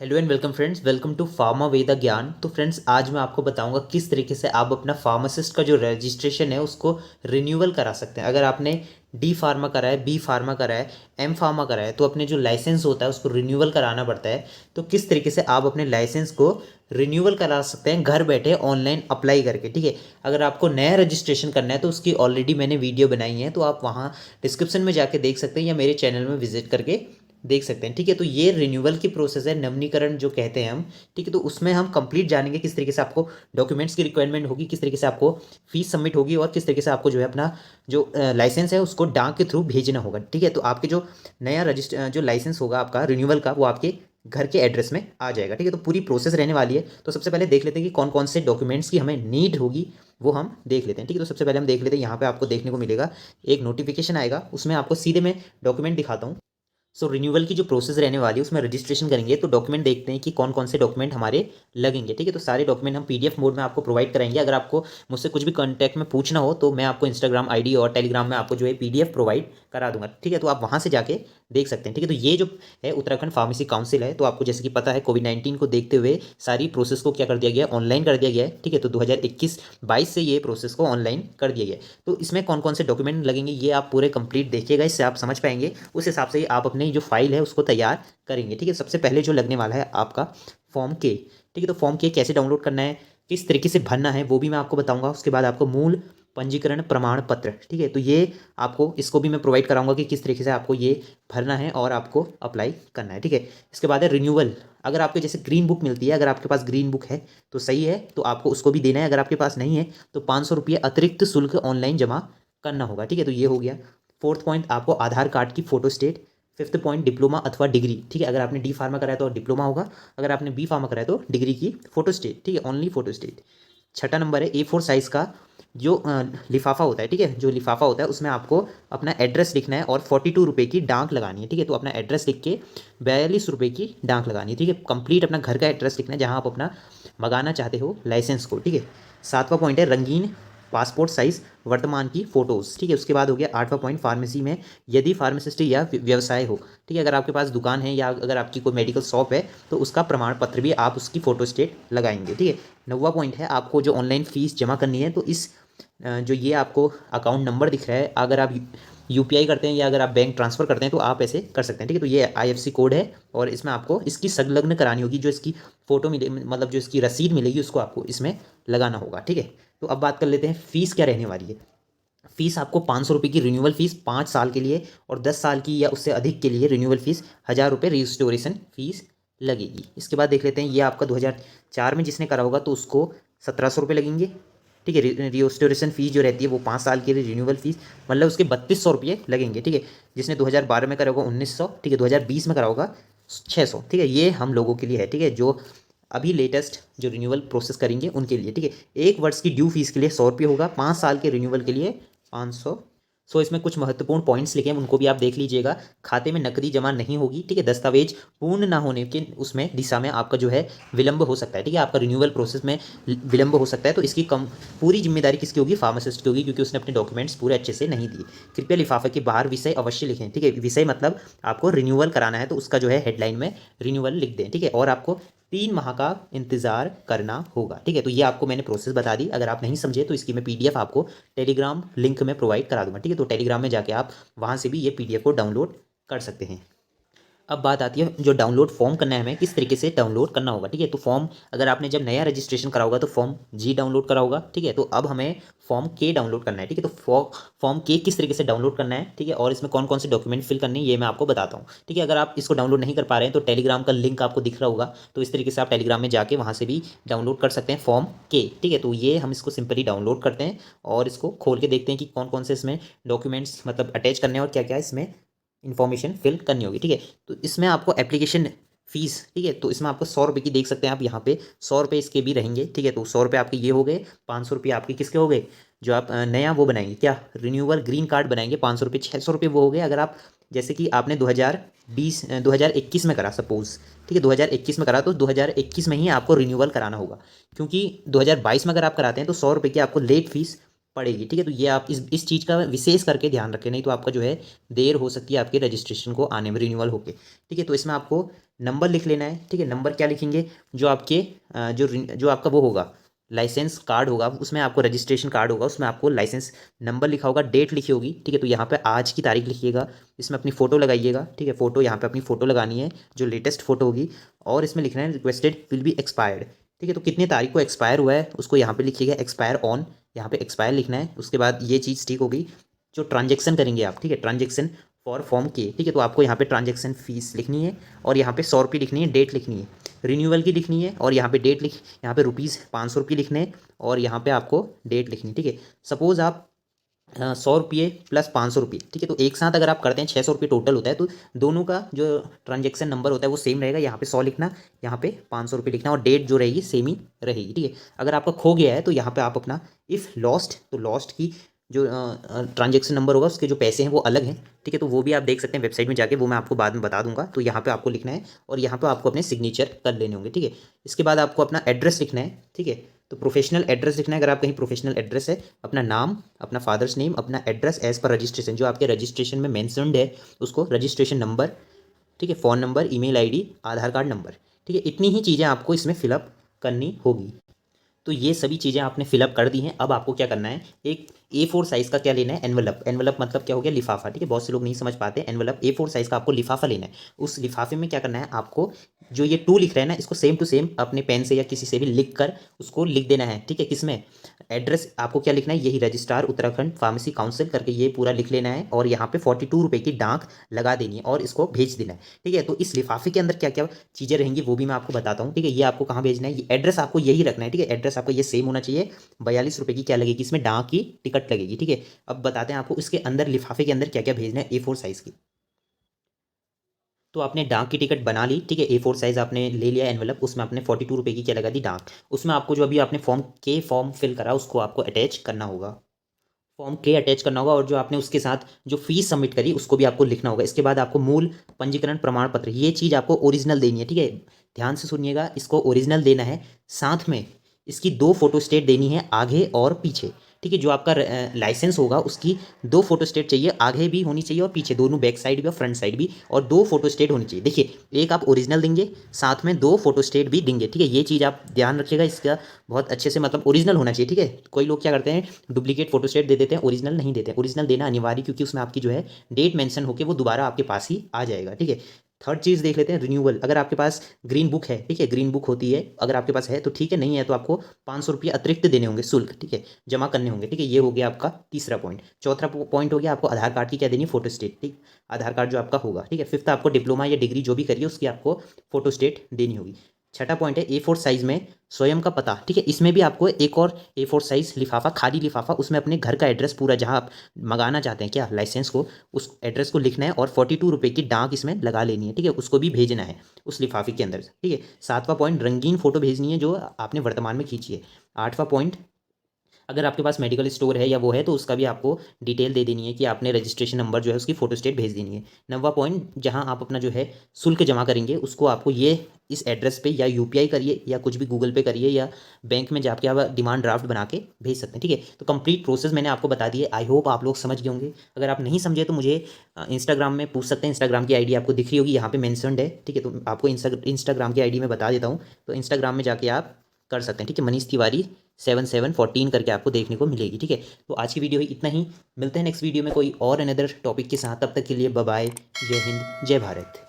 Hello and welcome friends, welcome to Pharma Veda Gyan. तो friends, आज मैं आपको बताऊंगा किस तरीके से आप अपना फार्मासिस्ट का जो रजिस्ट्रेशन है उसको रिन्यूअल करा सकते हैं। अगर आपने डी फार्मा करा है, बी फार्मा करा है, एम फार्मा करा है, तो अपने जो लाइसेंस होता है उसको रिन्यूअल कराना पड़ता है। तो किस तरीके से आप अपने लाइसेंस को रिन्यूअल करा सकते हैं घर बैठे ऑनलाइन अप्लाई करके, ठीक है। अगर आपको नया रजिस्ट्रेशन करना है तो उसकी ऑलरेडी मैंने वीडियो बनाई है, तो आप वहाँ डिस्क्रिप्शन में जाके देख सकते हैं या मेरे चैनल में विजिट करके देख सकते हैं, ठीक है। तो ये रिन्यूअल की प्रोसेस है, नवीनीकरण जो कहते हैं हम, ठीक है। तो उसमें हम कंप्लीट जानेंगे किस तरीके से आपको डॉक्यूमेंट्स की रिक्वायरमेंट होगी, किस तरीके से आपको फीस सबमिट होगी और किस तरीके से आपको जो है अपना जो लाइसेंस है उसको डाक के थ्रू भेजना होगा, ठीक है। तो आपके जो नया रजिस्टर जो लाइसेंस होगा आपका रिन्यूअल का, वो आपके घर के एड्रेस में आ जाएगा, ठीक है। तो पूरी प्रोसेस रहने वाली है। तो सबसे पहले देख लेते हैं कि कौन कौन से डॉक्यूमेंट्स की हमें नीड होगी, वो हम देख लेते हैं, ठीक है। तो सबसे पहले हम देख लेते हैं, यहाँ पे आपको देखने को मिलेगा एक नोटिफिकेशन आएगा, उसमें आपको सीधे मैं डॉक्यूमेंट दिखाता हूँ। सो रिन्यूअल की जो प्रोसेस रहने वाली है उसमें रजिस्ट्रेशन करेंगे तो डॉक्यूमेंट देखते हैं कि कौन कौन से डॉक्यूमेंट हमारे लगेंगे, ठीक है। तो सारे डॉक्यूमेंट हम पीडीएफ मोड में आपको प्रोवाइड कराएंगे। अगर आपको मुझसे कुछ भी कॉन्टैक्ट में पूछना हो तो मैं आपको इंस्टाग्राम आईडी और टेलीग्राम में आपको जो है पीडीएफ प्रोवाइड करा दूंगा, ठीक है। तो आप वहाँ से जाके देख सकते हैं, ठीक है। तो ये जो है उत्तराखंड फार्मेसी काउंसिल है, तो आपको जैसे कि पता है कोविड-19 को देखते हुए सारी प्रोसेस को क्या कर दिया गया है, ऑनलाइन कर दिया गया है, ठीक है। तो 2021-22 से ये प्रोसेस को ऑनलाइन कर दिया गया है। तो इसमें कौन कौन से डॉक्यूमेंट लगेंगे ये आप पूरे कंप्लीट देखिएगा, इससे आप समझ पाएंगे। उस हिसाब से ही आप अपनी जो फाइल है उसको तैयार करेंगे, ठीक है। सबसे पहले जो लगने वाला है आपका फॉर्म के, ठीक है। तो फॉर्म के कैसे डाउनलोड करना है, किस तरीके से भरना है, वो भी मैं आपको बताऊंगा। उसके बाद आपको मूल पंजीकरण प्रमाण पत्र, ठीक है। तो ये आपको इसको भी मैं प्रोवाइड कराऊंगा कि किस तरीके से आपको ये भरना है और आपको अप्लाई करना है, ठीक है। इसके बाद है रिन्यूअल। अगर आपको जैसे ग्रीन बुक मिलती है, अगर आपके पास ग्रीन बुक है तो सही है, तो आपको उसको भी देना है। अगर आपके पास नहीं है तो 500 रुपये अतिरिक्त शुल्क ऑनलाइन जमा करना होगा, ठीक है। तो ये हो गया। फोर्थ पॉइंट, आपको आधार कार्ड की photo state. Fifth point, diploma अथवा डिग्री, ठीक है। अगर आपने डी फार्मा कराया तो डिप्लोमा होगा, अगर आपने बी फार्मा कराया तो डिग्री की फोटो स्टेट, ठीक है, ओनली फोटो स्टेट। छठा नंबर है A4 साइज़ का जो लिफाफा होता है, ठीक है। जो लिफाफा होता है उसमें आपको अपना एड्रेस लिखना है और 42 रुपये की डाक लगानी है, ठीक है। तो अपना एड्रेस लिख के 42 रुपये की डाक लगानी है, ठीक है। कंप्लीट अपना घर का एड्रेस लिखना है जहाँ आप अपना मंगाना चाहते हो लाइसेंस को, ठीक है। सातवां पॉइंट है रंगीन पासपोर्ट साइज़ वर्तमान की फ़ोटोज़, ठीक है। उसके बाद हो गया आठवां पॉइंट, फार्मेसी में यदि फार्मासिस्ट या व्यवसाय हो, ठीक है। अगर आपके पास दुकान है या अगर आपकी कोई मेडिकल शॉप है तो उसका प्रमाण पत्र भी आप उसकी फ़ोटो स्टेट लगाएंगे, ठीक है। नौवां पॉइंट है आपको जो ऑनलाइन फ़ीस जमा करनी है, तो इस जो ये आपको अकाउंट नंबर दिख रहा है, अगर आप यूपीआई करते हैं या अगर आप बैंक ट्रांसफ़र करते हैं तो आप ऐसे कर सकते हैं, ठीक है। तो ये आईएफएससी कोड है और इसमें आपको इसकी संलग्न करानी होगी, जो इसकी फ़ोटो मिले मतलब जो इसकी रसीद मिलेगी उसको आपको इसमें लगाना होगा, ठीक है। तो अब बात कर लेते हैं फ़ीस क्या रहने वाली है। फीस आपको 500 रुपये की रिन्यूअल फीस 5 साल के लिए और 10 साल की या उससे अधिक के लिए रिन्यूअल फीस 1000 रुपये रिस्टोरेशन फीस लगेगी। इसके बाद देख लेते हैं, ये आपका 2004 में जिसने करा होगा तो उसको 1700 रुपये लगेंगे, ठीक है। रिस्टोरेशन फीस जो रहती है वो 5 साल के लिए रिन्यूअल फीस मतलब उसके 3200 रुपये लगेंगे, ठीक है। जिसने 2012 में करा होगा 1900, ठीक है। 2020 में करा होगा 600, ठीक है। ये हम लोगों के लिए है, ठीक है, जो अभी लेटेस्ट जो रिन्यूअल प्रोसेस करेंगे उनके लिए, ठीक है। 1 वर्ष की ड्यू फीस के लिए 100 रुपये होगा, 5 साल के रिन्यूअल के लिए 500। सो इसमें कुछ महत्वपूर्ण पॉइंट्स लिखे हैं, उनको भी आप देख लीजिएगा। खाते में नकदी जमा नहीं होगी, ठीक है। दस्तावेज पूर्ण ना होने के उसमें दिशा में आपका जो है विलंब हो सकता है, ठीक है। आपका रिन्यूअल प्रोसेस में विलंब हो सकता है, तो इसकी कम पूरी जिम्मेदारी किसकी होगी, फार्मासिस्ट की होगी, क्योंकि उसने अपने डॉक्यूमेंट्स पूरे अच्छे से नहीं दिए। कृपया लिफाफे के बाहर विषय अवश्य लिखें, ठीक है। विषय मतलब आपको रिन्यूअल कराना है तो उसका जो है हेडलाइन में रिन्यूअल लिख दें, ठीक है। और आपको 3 माह का इंतजार करना होगा, ठीक है। तो ये आपको मैंने प्रोसेस बता दी। अगर आप नहीं समझे तो इसकी मैं पीडीएफ आपको टेलीग्राम लिंक में प्रोवाइड करा दूंगा, ठीक है। तो टेलीग्राम में जाके आप वहाँ से भी ये पीडीएफ को डाउनलोड कर सकते हैं। अब बात आती है जो डाउनलोड फॉर्म करना है हमें किस तरीके से डाउनलोड करना होगा, ठीक है। तो फॉर्म अगर आपने जब नया रजिस्ट्रेशन करा होगा तो फॉर्म जी डाउनलोड करा होगा, ठीक है। तो अब हमें फॉर्म के डाउनलोड करना है, ठीक है। तो फॉर्म के किस तरीके से डाउनलोड करना है, ठीक है, और इसमें कौन कौन से डॉक्यूमेंट फिल करने हैं ये मैं आपको बताता हूँ, ठीक है। अगर आप इसको डाउनलोड नहीं कर पा रहे हैं तो टेलीग्राम का लिंक आपको दिख रहा होगा, तो इस तरीके से आप टेलीग्राम में जाके वहाँ से भी डाउनलोड कर सकते हैं फॉर्म के, ठीक है। तो ये हम इसको सिंपली डाउनलोड करते हैं और इसको खोल के देखते हैं कि कौन कौन से इसमें डॉक्यूमेंट्स मतलब अटैच करने हैं और क्या क्या इसमें इन्फॉर्मेशन फिल करनी होगी, ठीक है। तो इसमें आपको एप्लीकेशन फीस, ठीक है, तो इसमें आपको 100 रुपये की देख सकते हैं आप यहाँ पे 100 रुपये इसके भी रहेंगे, ठीक है। तो 100 रुपये आपके ये हो गए, 500 रुपये आपके किसके हो गए, जो आप नया वो बनाएंगे क्या रिन्यूअल ग्रीन कार्ड बनाएंगे 500 रुपये, 600 रुपये वो हो गए। अगर आप जैसे कि आपने 2021 में करा सपोज, ठीक है, 2021 में करा तो 2021 में ही आपको रिन्यूअल कराना होगा, क्योंकि 2022 में अगर आप कराते हैं तो 100 रुपये की आपको लेट फीस पड़ेगी, ठीक है। तो ये आप इस चीज़ का विशेष करके ध्यान रखें, नहीं तो आपका जो है देर हो सकती है आपके रजिस्ट्रेशन को आने में रिन्यूअल होके, ठीक है। तो इसमें आपको नंबर लिख लेना है, ठीक है। नंबर क्या लिखेंगे, जो आपके जो आपका वो होगा लाइसेंस कार्ड होगा, उसमें आपको रजिस्ट्रेशन कार्ड होगा, उसमें आपको लाइसेंस नंबर लिखा होगा, डेट लिखी होगी, ठीक है। तो यहाँ पे आज की तारीख लिखिएगा, इसमें अपनी फ़ोटो लगाइएगा, ठीक है। फ़ोटो यहाँ पे अपनी फ़ोटो लगानी है जो लेटेस्ट फ़ोटो होगी, और इसमें लिखना है रिक्वेस्टेड विल बी एक्सपायर्ड, ठीक है। तो कितनी तारीख को एक्सपायर हुआ है उसको यहाँ पे लिखिएगा, एक्सपायर ऑन, यहाँ पे एक्सपायर लिखना है। उसके बाद ये चीज़ ठीक होगी, जो ट्रांजेक्शन करेंगे आप, ठीक है, ट्रांजेक्शन फॉर फॉर्म के, ठीक है। तो आपको यहाँ पे ट्रांजेक्शन फीस लिखनी है, और यहाँ पे 100 रुपये लिखनी है, डेट लिखनी है, रिन्यूअल की लिखनी है, और यहाँ पे डेट यहाँ पे ₹500 लिखने हैं, और यहाँ पे आपको डेट लिखनी है, ठीक है। सपोज़ आप 100 रुपये प्लस 500 रुपये, ठीक है। तो एक साथ अगर आप करते हैं 600 रुपये टोटल होता है, तो दोनों का जो ट्रांजेक्शन नंबर होता है वो सेम रहेगा। यहाँ पे 100 लिखना, यहाँ पे 500 रुपये लिखना, और डेट जो रहेगी सेम ही रहेगी, ठीक है। अगर आपका खो गया है तो यहाँ पे आप अपना इफ़ लॉस्ट, तो लॉस्ट की जो ट्रांजेक्शन नंबर होगा उसके जो पैसे हैं वो अलग हैं, ठीक है। तो वो भी आप देख सकते हैं वेबसाइट में जाके, वो मैं आपको बाद में बता दूंगा। तो यहाँ पे आपको लिखना है, और यहाँ पे आपको अपने सिग्नेचर कर लेने होंगे, ठीक है। इसके बाद आपको अपना एड्रेस लिखना है, ठीक है। तो प्रोफेशनल एड्रेस लिखना है, अगर आप कहीं प्रोफेशनल एड्रेस है, अपना नाम, अपना फादर्स नेम, अपना एड्रेस एज पर रजिस्ट्रेशन, जो आपके रजिस्ट्रेशन में मैंशनड है उसको, रजिस्ट्रेशन नंबर, ठीक है, फ़ोन नंबर, ईमेल आईडी, आधार कार्ड नंबर, ठीक है। इतनी ही चीज़ें आपको इसमें फिलअप करनी होगी। तो ये सभी चीज़ें आपने फिलअप कर दी हैं। अब आपको क्या करना है, एक A4 साइज़ का क्या लेना है, एनवलप। एनवलप मतलब क्या हो गया, लिफाफा, ठीक है। बहुत से लोग नहीं समझ पाते, एनवलप A4 साइज़ का आपको लिफाफा लेना है। उस लिफाफे में क्या करना है आपको, जो ये टू लिख रहे हैं ना, इसको सेम टू सेम अपने पेन से या किसी से भी लिख कर उसको लिख देना है, ठीक है। किसमें, एड्रेस आपको क्या लिखना है, यही रजिस्ट्रार उत्तराखंड फार्मेसी काउंसिल करके ये पूरा लिख लेना है, और यहाँ पे 42 रुपये की डाक लगा देनी है, और इसको भेज देना है, ठीक है। तो इस लिफाफे के अंदर क्या क्या चीज़ें रहेंगी वो भी मैं आपको बताता हूँ, ठीक है। ये आपको कहाँ भेजना है, ये एड्रेस आपको यही रखना है, ठीक है। एड्रेस आपका ये सेम होना चाहिए। 42 रुपये की क्या लगेगी, इसमें डाक की टिकट लगेगी, ठीक है। अब बताते हैं आपको इसके अंदर लिफाफे के अंदर क्या क्या भेजना है A4 साइज़ की। तो आपने डाक की टिकट बना ली, ठीक है। A4 साइज़ आपने ले लिया एनवलप, उसमें आपने 42 रुपये की क्या लगा दी, डाक। उसमें आपको जो अभी आपने फॉर्म फिल करा उसको आपको अटैच करना होगा, फॉर्म के अटैच करना होगा, और जो आपने उसके साथ जो फीस सबमिट करी उसको भी आपको लिखना होगा। इसके बाद आपको मूल पंजीकरण प्रमाण पत्र, ये चीज़ आपको ओरिजिनल देनी है, ठीक है। ध्यान से सुनिएगा, इसको ओरिजिनल देना है, साथ में इसकी 2 फोटो स्टेट देनी है, आगे और पीछे, ठीक है। जो आपका लाइसेंस होगा उसकी 2 फोटो स्टेट चाहिए, आगे भी होनी चाहिए और पीछे, दोनों बैक साइड भी और फ्रंट साइड भी, और 2 फोटो स्टेट होनी चाहिए। देखिए, एक आप ओरिजिनल देंगे, साथ में 2 फोटो स्टेट भी देंगे, ठीक है। ये चीज़ आप ध्यान रखिएगा, इसका बहुत अच्छे से, मतलब ओरिजिनल होना चाहिए, ठीक है। कोई लोग क्या करते हैं, डुप्लीकेट फोटोस्टेट दे देते हैं, ओरिजिनल नहीं देते हैं। ओरिजिनल देना अनिवार्य, क्योंकि उसमें आपकी जो है डेट मेंशन होकर वो दोबारा आपके पास ही आ जाएगा, ठीक है। थर्ड चीज़ देख लेते हैं, रिन्यूअल। अगर आपके पास ग्रीन बुक है, ठीक है, ग्रीन बुक होती है, अगर आपके पास है तो ठीक है, नहीं है तो आपको 500 रुपये अतिरिक्त देने होंगे, शुल्क, ठीक है, जमा करने होंगे, ठीक है। ये हो गया आपका तीसरा पॉइंट। चौथा पॉइंट हो गया आपको आधार कार्ड की क्या देनी है, फोटो स्टेट, ठीक, आधार कार्ड जो आपका होगा, ठीक है। फिफ्थ, आपको डिप्लोमा या डिग्री जो भी करिए उसकी आपको फोटो स्टेट देनी होगी। छठा पॉइंट है A4 साइज़ में स्वयं का पता, ठीक है। इसमें भी आपको एक और A4 साइज़ लिफाफा, खाली लिफाफा, उसमें अपने घर का एड्रेस पूरा, जहाँ आप मंगाना चाहते हैं क्या लाइसेंस को, उस एड्रेस को लिखना है, और 42 रुपये की डाक इसमें लगा लेनी है, ठीक है। उसको भी भेजना है उस लिफाफे के अंदर, ठीक है। सातवां पॉइंट, रंगीन फोटो भेजनी है जो आपने वर्तमान में खींची है। आठवां पॉइंट, अगर आपके पास मेडिकल स्टोर है या वो है तो उसका भी आपको डिटेल दे देनी है कि आपने रजिस्ट्रेशन नंबर जो है उसकी फोटो स्टेट भेज देनी है। नौवां पॉइंट, जहां आप अपना जो है शुल्क जमा करेंगे उसको आपको ये इस एड्रेस पे या यूपीआई करिए या कुछ भी गूगल पे करिए या बैंक में जाके आप डिमांड ड्राफ्ट बना के भेज सकते हैं, ठीक है। तो कंप्लीट प्रोसेस मैंने आपको बता दी है, आई होप आप लोग समझ गए होंगे। अगर आप नहीं समझे तो मुझे इंस्टाग्राम में पूछ सकते हैं, इंस्टाग्राम की आईडी आपको दिख रही होगी यहाँ पे मेंशनड है, ठीक है। तो आपको इंस्टाग्राम की आईडी में बता देता हूँ, तो इंस्टाग्राम में जाके आप कर सकते हैं, ठीक है। मनीष तिवारी 7714 करके आपको देखने को मिलेगी, ठीक है। तो आज की वीडियो ही इतना ही, मिलते हैं नेक्स्ट वीडियो में कोई और अनदर टॉपिक के साथ, तब तक के लिए बाय बाय, जय हिंद, जय भारत।